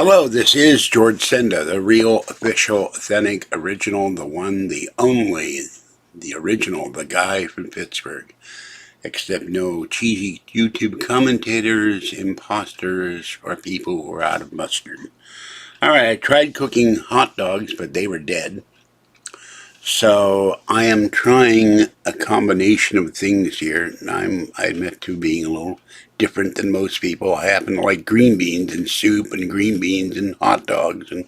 Hello, this is George Senda, the real, official, authentic, original, the one, the only, the original, the guy from Pittsburgh. Except no cheesy YouTube commentators, imposters, or people who are out of mustard. Alright, I tried cooking hot dogs, but they were dead. So I am trying a combination of things here. I admit to being a little different than most people. I happen to like green beans and soup and green beans and hot dogs and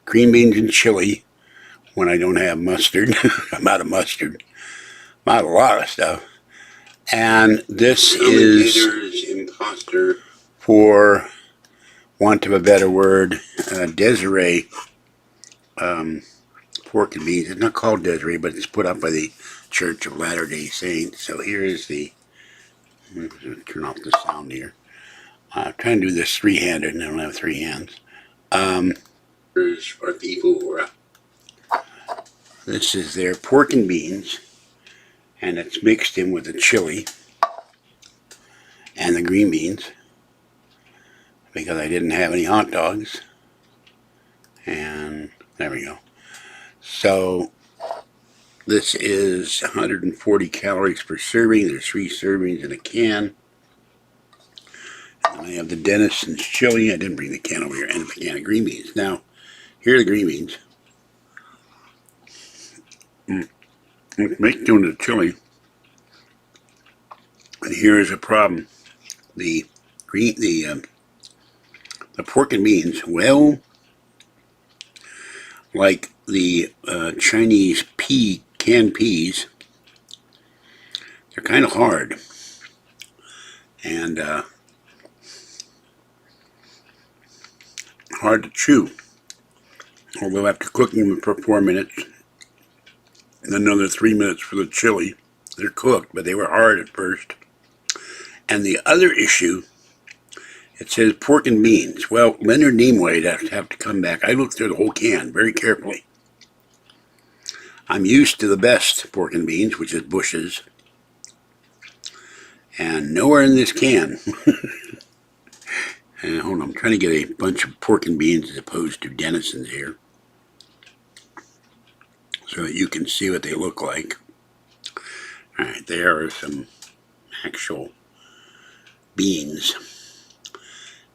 green beans and chili when I don't have mustard. I'm out of mustard. I'm out of a lot of stuff. And this is imposter, for want of a better word, Deseret pork and beans. It's not called Deseret, but it's put up by the Church of Latter-day Saints. So here is the, turn off the sound here. I'm trying to do this three-handed, and I don't have three hands. For people who are, this is their pork and beans, and it's mixed in with the chili and the green beans because I didn't have any hot dogs. And there we go. So this is 140 calories per serving. There's 3 servings in a can. And I have the Dennison'S chili. I didn't bring the can over here, and a can of green beans. Now, here are the green beans. It's mixed into the chili. And here is a problem. The pork and beans, well, like the Chinese canned peas, they're kind of hard. And hard to chew. Although after cooking them for 4 minutes, and another 3 minutes for the chili, they're cooked, but they were hard at first. And the other issue, it says pork and beans. Well, Leonard Nimoy would have to come back. I looked through the whole can very carefully. I'm used to the best pork and beans, which is Bush's. And nowhere in this can. And hold on, I'm trying to get a bunch of pork and beans as opposed to Dennison'S here, so that you can see what they look like. Alright, there are some actual beans.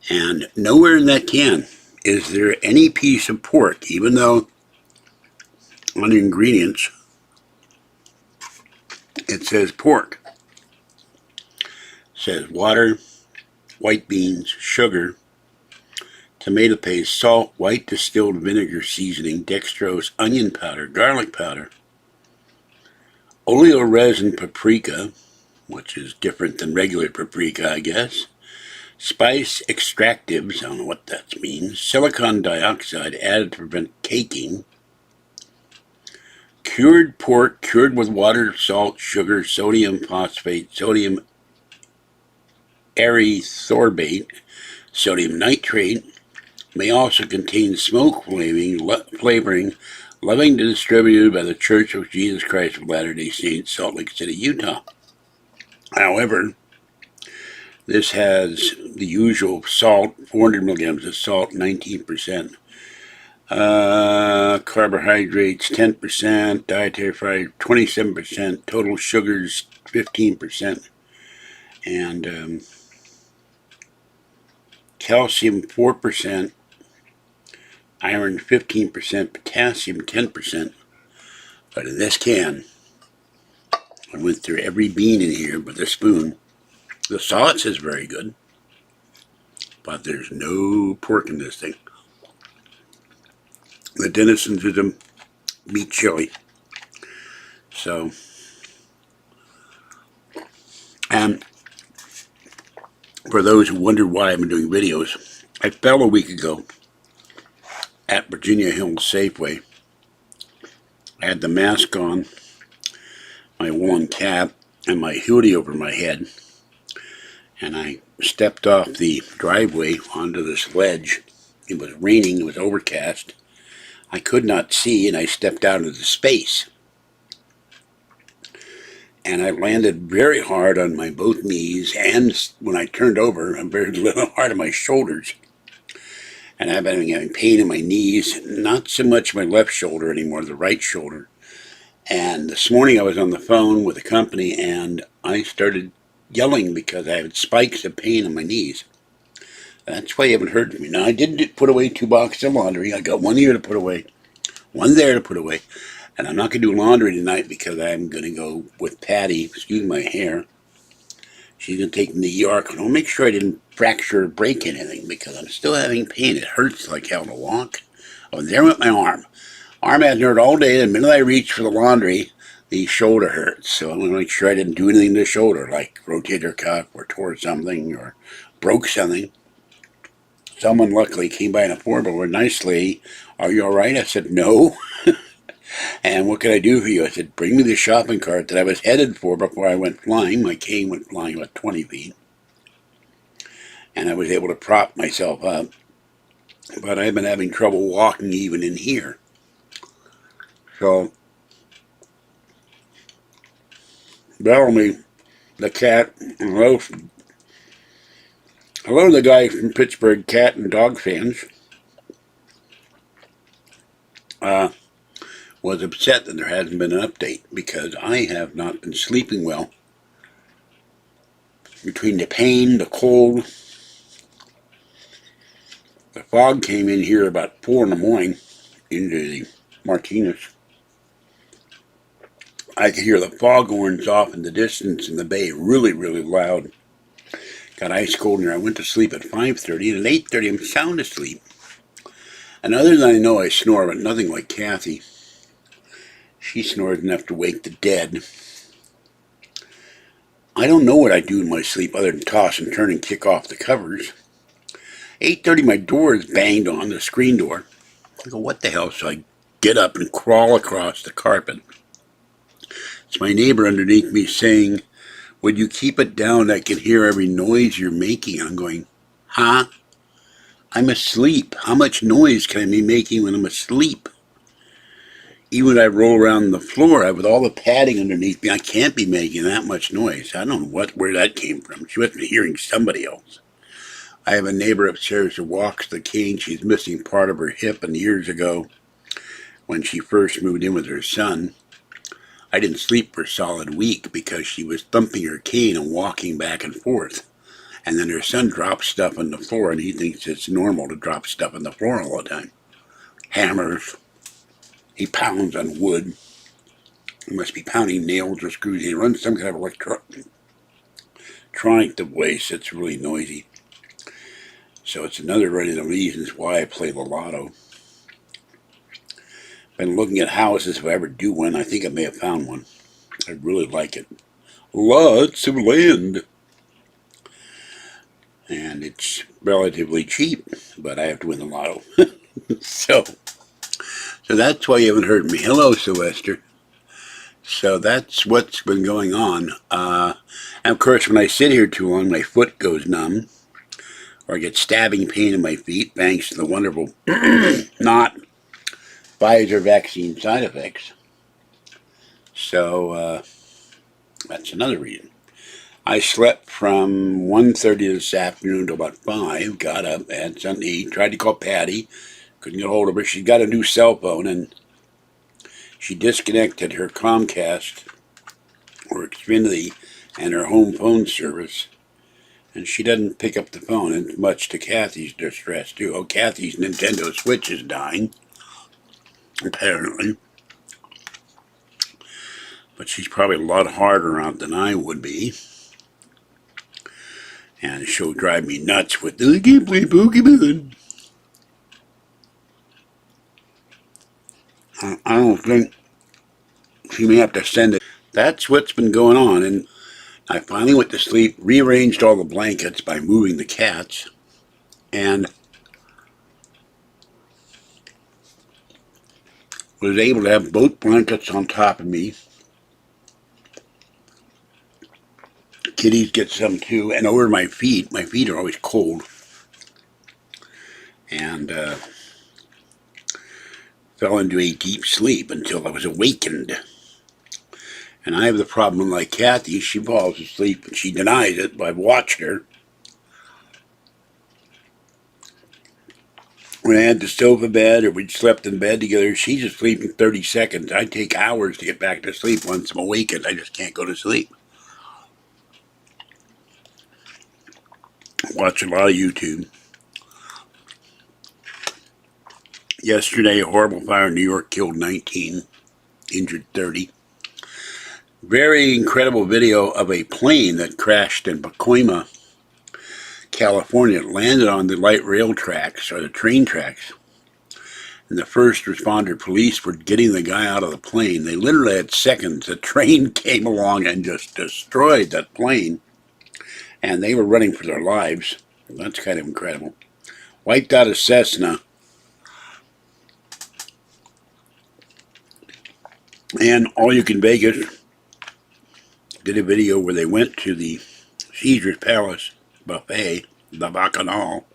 And nowhere in that can is there any piece of pork, even though on the ingredients it says pork. It says water, white beans, sugar, tomato paste, salt, white distilled vinegar seasoning, dextrose, onion powder, garlic powder, oleoresin paprika, which is different than regular paprika, I guess, spice extractives, I don't know what that means, silicon dioxide added to prevent caking, cured pork cured with water, salt, sugar, sodium phosphate, sodium erythorbate, sodium nitrate, may also contain smoke flavoring, loving to distributed by the Church of Jesus Christ of Latter-day Saints, Salt Lake City, Utah. However, this has the usual salt, 400 milligrams of salt, 19%. Carbohydrates, 10%. Dietary fiber, 27%. Total sugars, 15%. And calcium, 4%. Iron, 15%. Potassium, 10%. But in this can, I went through every bean in here with a spoon. The sauce is very good, but there's no pork in this thing. The Dennison'S is a meat chili. So, and for those who wondered why I've been doing videos, I fell a week ago at Virginia Hills Safeway. I had the mask on, my woolen cap, and my hoodie over my head. And I stepped off the driveway onto this ledge. It was raining, it was overcast. I could not see, and I stepped out into space. And I landed very hard on my both knees, and when I turned over, I'm very hard on my shoulders. And I've been having pain in my knees, not so much my left shoulder anymore, the right shoulder. And this morning I was on the phone with a company and I started yelling because I had spikes of pain in my knees. That's why you haven't heard from me. Now, I did put away 2 boxes of laundry. I got one here to put away, one there to put away. And I'm not going to do laundry tonight because I'm going to go with Patty, excuse my hair. She's going to take me to the ER. I'll make sure I didn't fracture or break anything because I'm still having pain. It hurts like hell to walk. I was there with my arm. Arm hasn't hurt all day. The minute I reach for the laundry, the shoulder hurts. So I'm going to make sure I didn't do anything to the shoulder, like rotator cuff or tore something or broke something. Someone luckily came by in a 4x4, nice lady. Are you all right? I said, no. And what can I do for you? I said, bring me the shopping cart that I was headed for before I went flying. My cane went flying about 20 feet. And I was able to prop myself up. But I've been having trouble walking even in here. So, Bellamy, the cat, hello the guy from Pittsburgh, cat and dog fans, was upset that there hasn't been an update because I have not been sleeping well. Between the pain, the cold, the fog came in here about 4 in the morning into the Martinez. I could hear the foghorns off in the distance in the bay, really, really loud. Got ice cold in there. I went to sleep at 5:30, and at 8:30 I'm sound asleep. And other than I know I snore, but nothing like Kathy. She snores enough to wake the dead. I don't know what I do in my sleep other than toss and turn and kick off the covers. 8:30 my door is banged on, the screen door. I go, what the hell? So I get up and crawl across the carpet. It's my neighbor underneath me saying, would you keep it down? I can hear every noise you're making. I'm going, huh? I'm asleep. How much noise can I be making when I'm asleep? Even when I roll around the floor with all the padding underneath me, I can't be making that much noise. I don't know where that came from. She must be hearing somebody else. I have a neighbor upstairs who walks the cane. She's missing part of her hip, and years ago, when she first moved in with her son, I didn't sleep for a solid week because she was thumping her cane and walking back and forth. And then her son drops stuff on the floor, and he thinks it's normal to drop stuff on the floor all the time. Hammers. He pounds on wood. He must be pounding nails or screws. He runs some kind of electronic device that's really noisy. So it's another one of the reasons why I play the lotto. Been looking at houses. If I ever do one, I think I may have found one. I really like it. Lots of land. And it's relatively cheap, but I have to win the lotto. So that's why you haven't heard me. Hello, Sylvester. So that's what's been going on. And of course, when I sit here too long, my foot goes numb, or I get stabbing pain in my feet, thanks to the wonderful not Pfizer vaccine side effects. So that's another reason. I slept from 1:30 this afternoon to about 5, got up, had something to eat, tried to call Patty, couldn't get a hold of her. She got a new cell phone, and she disconnected her Comcast or Xfinity and her home phone service, and she doesn't pick up the phone, and much to Kathy's distress, too. Oh, Kathy's Nintendo Switch is dying, apparently. But she's probably a lot harder on it than I would be. And she'll drive me nuts with, I can't play Pokemon. I don't think she may have to send it. That's what's been going on. And I finally went to sleep, rearranged all the blankets by moving the cats, and was able to have both blankets on top of me. Kitties get some too, and over my feet. My feet are always cold. And fell into a deep sleep until I was awakened. And I have the problem like Kathy. She falls asleep and she denies it, but I've watched her. when I had the sofa bed or we'd slept in bed together, she's asleep in 30 seconds. I take hours to get back to sleep once I'm awakened. I just can't go to sleep. I watch a lot of YouTube. Yesterday, a horrible fire in New York killed 19, injured 30. Very incredible video of a plane that crashed in Pacoima, California. It landed on the light rail tracks, or the train tracks. And the first responder police were getting the guy out of the plane. They literally had seconds. The train came along and just destroyed that plane. And they were running for their lives. That's kind of incredible. Wiped out a Cessna. And All You Can Vegas did a video where they went to the Caesar's Palace buffet, the Bacchanal.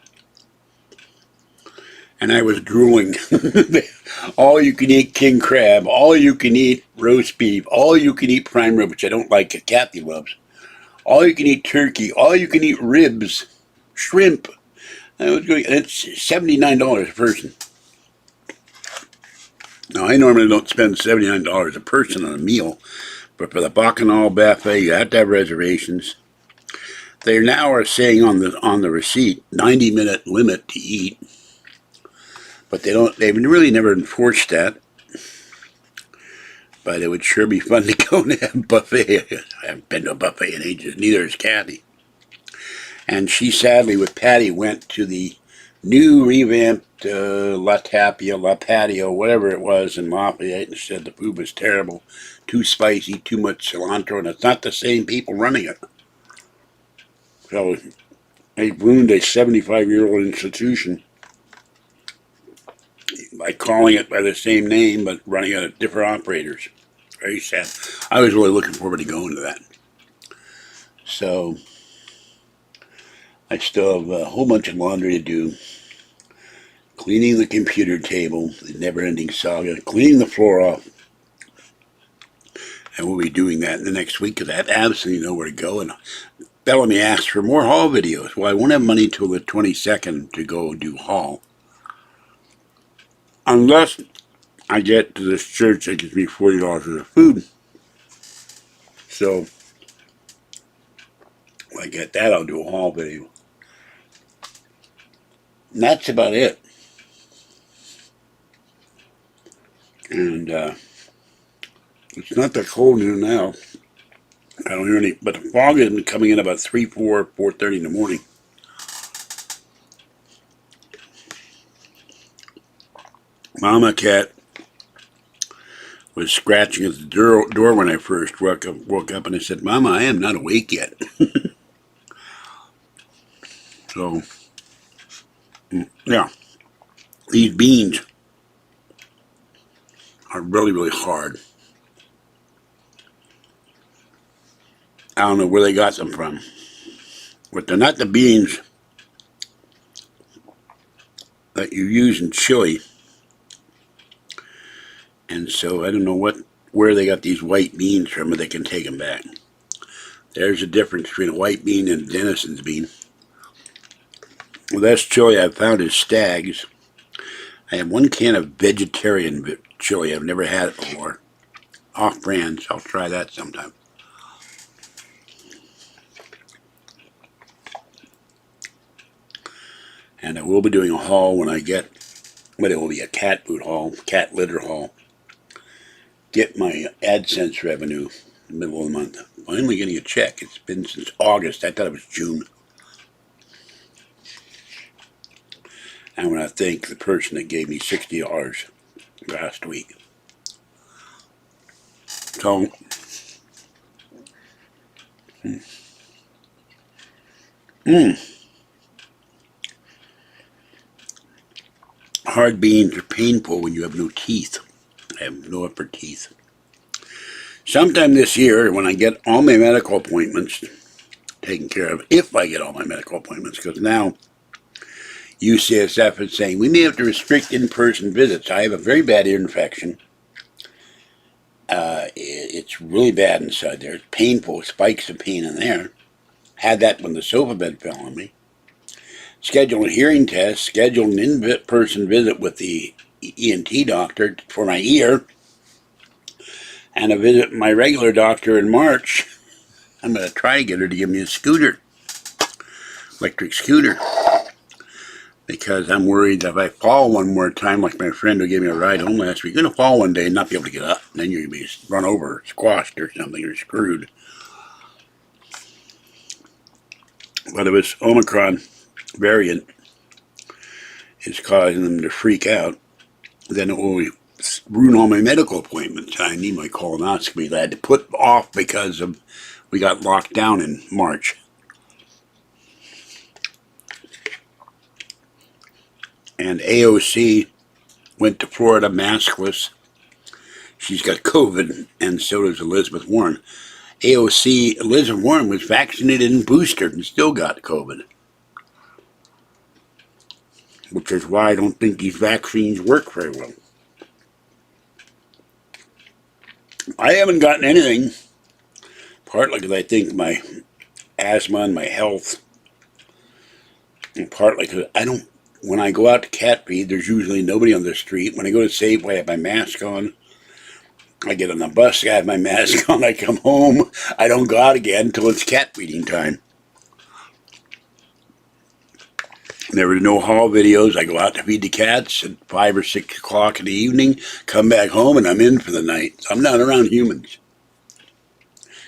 And I was drooling. All you can eat king crab, all you can eat roast beef, all you can eat prime rib, which I don't like, Kathy loves. All you can eat turkey, all you can eat ribs, shrimp. It's $79 a person. Now, I normally don't spend $79 a person on a meal, but for the Bacchanal buffet, you have to have reservations. They now are saying on the receipt, 90-minute limit to eat. But they've really never enforced that. But it would sure be fun to go to a buffet. I haven't been to a buffet in ages, neither has Kathy. And she sadly, with Patty, went to the new revamped La Patio, whatever it was in Lafayette, and said the food was terrible, too spicy, too much cilantro, and it's not the same people running it. So they've ruined a 75-year-old institution by calling it by the same name, but running it at different operators. Very sad. I was really looking forward to going to that. So I still have a whole bunch of laundry to do. Cleaning the computer table, the never-ending saga. Cleaning the floor off. And we'll be doing that in the next week because I have absolutely nowhere to go. And Bellamy asked for more haul videos. Well, I won't have money till the 22nd to go do haul. Unless I get to this church that gives me $40 worth of food. So, when I get that, I'll do a haul video. And that's about it. And it's not that cold here now. I don't hear any, but the fog is coming in about 4:30 in the morning. Mama cat was scratching at the door when I first woke up, and I said, "Mama, I am not awake yet." So, yeah, these beans are really, really hard. I don't know where they got them from, but they're not the beans that you use in chili. And so I don't know where they got these white beans from, but they can take them back. There's a difference between a white bean and a Dennison'S bean. The best chili I've found is Stag's. I have one can of vegetarian chili. I've never had it before. Off-brand, so I'll try that sometime. And I will be doing a haul when I get, but it will be a cat food haul, cat litter haul. Get my AdSense revenue in the middle of the month. Finally getting a check. It's been since August. I thought it was June. I want to thank the person that gave me $60 last week. So, hard beans are painful when you have no teeth. I have no upper teeth. Sometime this year, when I get all my medical appointments taken care of, if I get all my medical appointments, because now UCSF is saying we may have to restrict in-person visits. I have a very bad ear infection. It's really bad inside there. It's painful, spikes of pain in there. Had that when the sofa bed fell on me. schedule a hearing test, schedule an in-person visit with the ENT doctor for my ear, and a visit with my regular doctor in March. I'm going to try to get her to give me a scooter, electric scooter, because I'm worried that if I fall one more time, like my friend who gave me a ride home last week, you're going to fall one day and not be able to get up. And then you're going to be run over, squashed or something, or screwed. But if it's Omicron variant is causing them to freak out, then it will ruin all my medical appointments. I need my colonoscopy that I had to put off because of we got locked down in March. And AOC went to Florida maskless. She's got COVID, and so does Elizabeth Warren. AOC, Elizabeth Warren, was vaccinated and boosted and still got COVID. Which is why I don't think these vaccines work very well. I haven't gotten anything, partly because I think my asthma and my health, and partly because I don't, when I go out to cat feed, there's usually nobody on the street. When I go to Safeway, I have my mask on. I get on the bus, I have my mask on. I come home, I don't go out again until it's cat feeding time. There were no hall videos. I go out to feed the cats at 5 or 6 o'clock in the evening, come back home, and I'm in for the night. So I'm not around humans.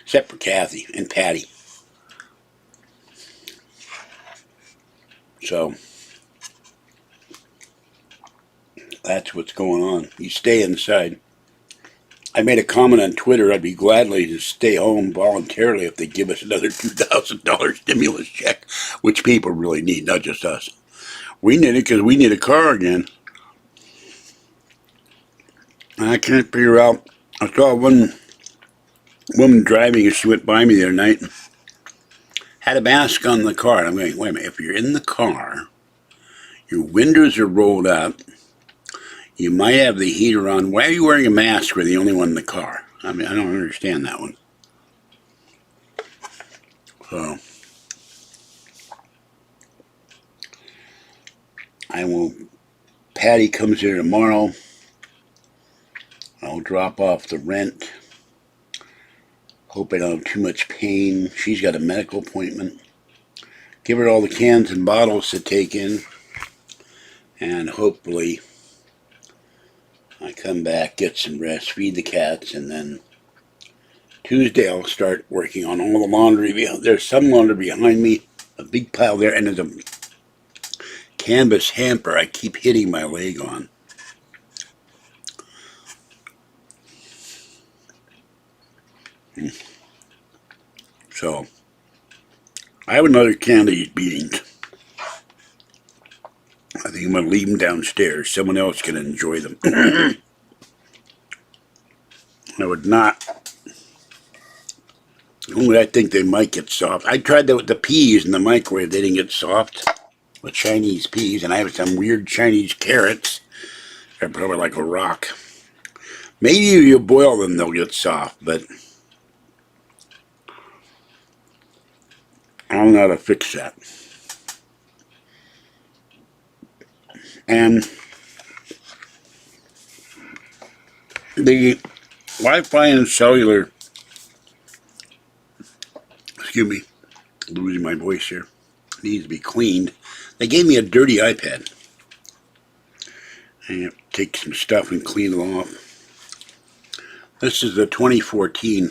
Except for Kathy and Patty. So, that's what's going on. You stay inside. I made a comment on Twitter, I'd be gladly to stay home voluntarily if they give us another $2,000 stimulus check, which people really need, not just us. We need it because we need a car again. And I can't figure out, I saw one woman driving as she went by me the other night, had a mask on the car. And I'm going, wait a minute, if you're in the car, your windows are rolled up, you might have the heater on. Why are you wearing a mask? We're the only one in the car. I mean, I don't understand that one. So, Patty comes here tomorrow. I'll drop off the rent. Hope I don't have too much pain. She's got a medical appointment. Give her all the cans and bottles to take in. And hopefully I come back, get some rest, feed the cats, and then Tuesday I'll start working on all the laundry. There's some laundry behind me, a big pile there, and there's a canvas hamper I keep hitting my leg on. So, I have another can of these beans. I think I'm going to leave them downstairs. Someone else can enjoy them. I would not. Only I think they might get soft. I tried that with the peas in the microwave. They didn't get soft. With Chinese peas. And I have some weird Chinese carrots. They're probably like a rock. Maybe if you boil them, they'll get soft. But I don't know how to fix that. And the Wi-Fi and cellular, excuse me, losing my voice here, needs to be cleaned. They gave me a dirty iPad. I have to take some stuff and clean it off. This is the 2014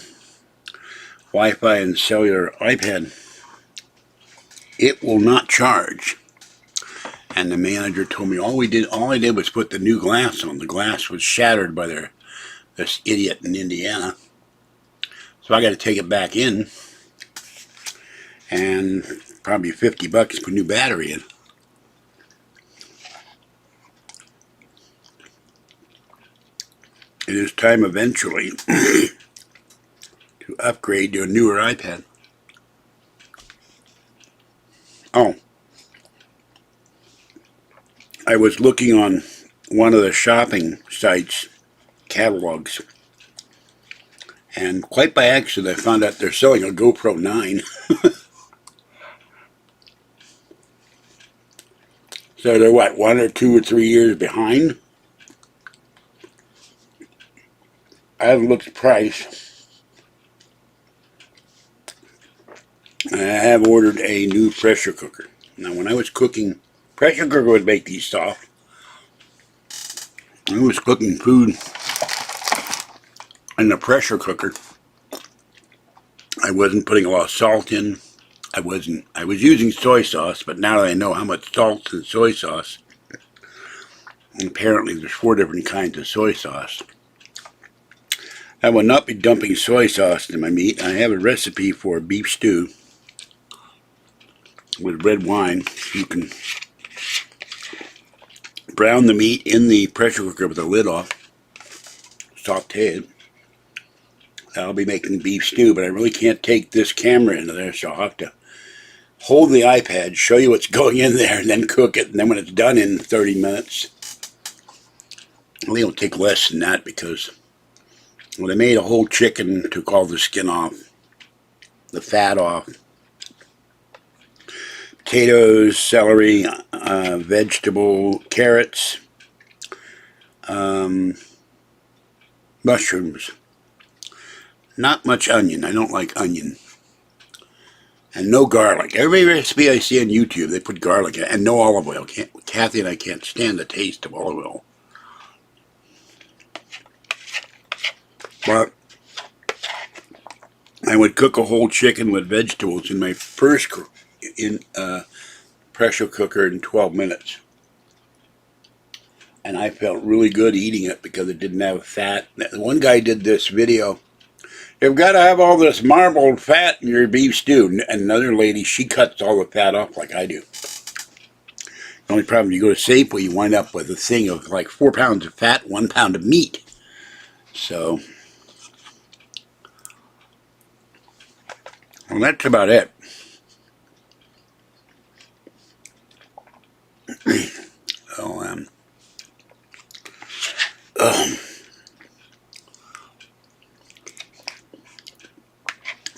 Wi-Fi and cellular iPad. It will not charge. And the manager told me all I did was put the new glass on. The glass was shattered by this idiot in Indiana. So I got to take it back in. And probably $50 to put a new battery in. It is time eventually to upgrade to a newer iPad. Oh. I was looking on one of the shopping sites, catalogs, and quite by accident I found out they're selling a GoPro 9. So they're what, 1 or 2 or 3 years behind? I haven't looked at the price. I have ordered a new pressure cooker. Now when I was cooking, pressure cooker would make these soft. I was cooking food in the pressure cooker. I wasn't putting a lot of salt in. I was using soy sauce, but now that I know how much salt's in soy sauce, and apparently there's 4 different kinds of soy sauce, I will not be dumping soy sauce in my meat. I have a recipe for beef stew with red wine. You can brown the meat in the pressure cooker with the lid off, saute it. I'll be making beef stew, but I really can't take this camera into there, so I'll have to hold the iPad, show you what's going in there, and then cook it. And then when it's done in 30 minutes, I think it'll take less than that, because when I made a whole chicken, took all the skin off, the fat off, potatoes, celery, vegetable, carrots, mushrooms. Not much onion. I don't like onion. And no garlic. Every recipe I see on YouTube, they put garlic in it. And no olive oil. Kathy and I can't stand the taste of olive oil. But I would cook a whole chicken with vegetables in my first pressure cooker in 12 minutes. And I felt really good eating it because it didn't have fat. One guy did this video. You've got to have all this marbled fat in your beef stew. And another lady, she cuts all the fat off like I do. The only problem, you go to Safeway, you wind up with a thing of like 4 pounds of fat, 1 pound of meat. So, well, that's about it. So,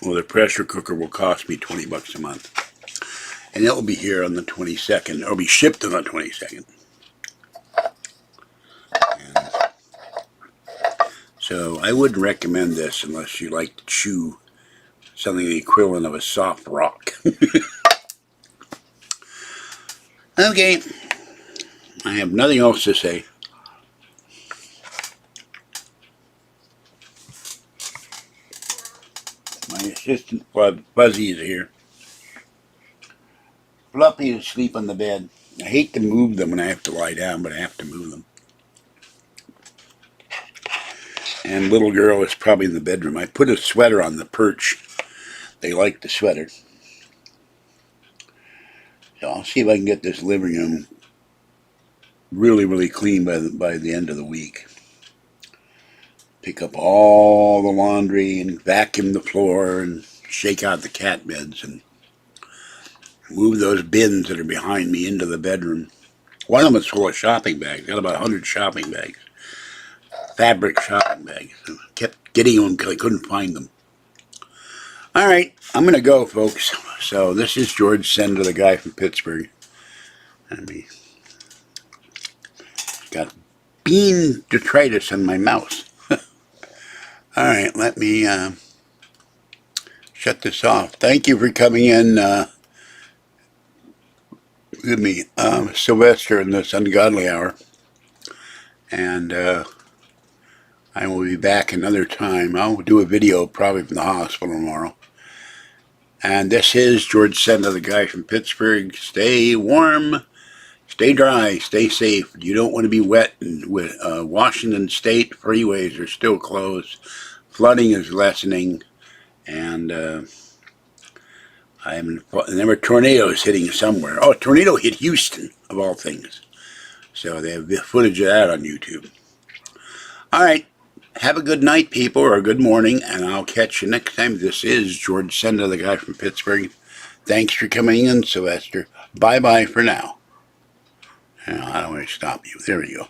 well, the pressure cooker will cost me $20 a month. And it will be here on the 22nd. It will be shipped on the 22nd. And so I wouldn't recommend this unless you like to chew something the equivalent of a soft rock. Okay. I have nothing else to say. My assistant Fuzzy is here. Fluffy is asleep on the bed. I hate to move them when I have to lie down, but I have to move them. And little girl is probably in the bedroom. I put a sweater on the perch. They like the sweater. So I'll see if I can get this living room really, really clean by the end of the week. Pick up all the laundry and vacuum the floor and shake out the cat beds and move those bins that are behind me into the bedroom. One of them is full of shopping bags. Got about 100 shopping bags. Fabric shopping bags. I kept getting them because I couldn't find them. Alright, I'm going to go, folks. So this is George Sender, the guy from Pittsburgh. And got bean detritus in my mouth. Alright, let me shut this off. Thank you for coming in with me, Sylvester, in this ungodly hour. And I will be back another time. I'll do a video probably from the hospital tomorrow. And this is George Sender, the guy from Pittsburgh. Stay warm, stay dry, stay safe. You don't want to be wet. With Washington State freeways are still closed. Flooding is lessening, and there were tornadoes hitting somewhere. Oh, a tornado hit Houston, of all things. So they have footage of that on YouTube. All right. Have a good night, people, or a good morning, and I'll catch you next time. This is George Sender, the guy from Pittsburgh. Thanks for coming in, Sylvester. Bye-bye for now. I don't want to stop you. There we go.